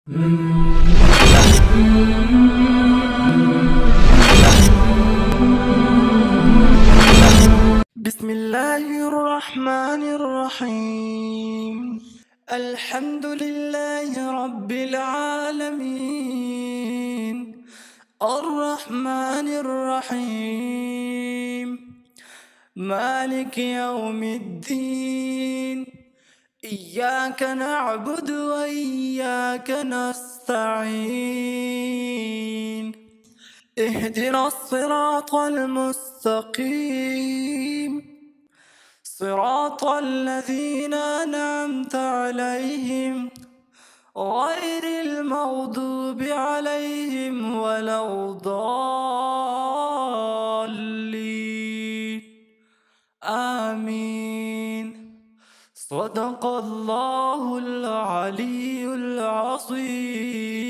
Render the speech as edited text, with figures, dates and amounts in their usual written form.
بسم الله الرحمن الرحيم. الحمد لله رب العالمين، الرحمن الرحيم، مالك يوم الدين. إياك نعبد وإياك نستعين، اهدنا الصراط المستقيم، صراط الذين أنعمت عليهم غير المغضوب عليهم ولا الضالين. آمين. صدق الله العلي العظيم.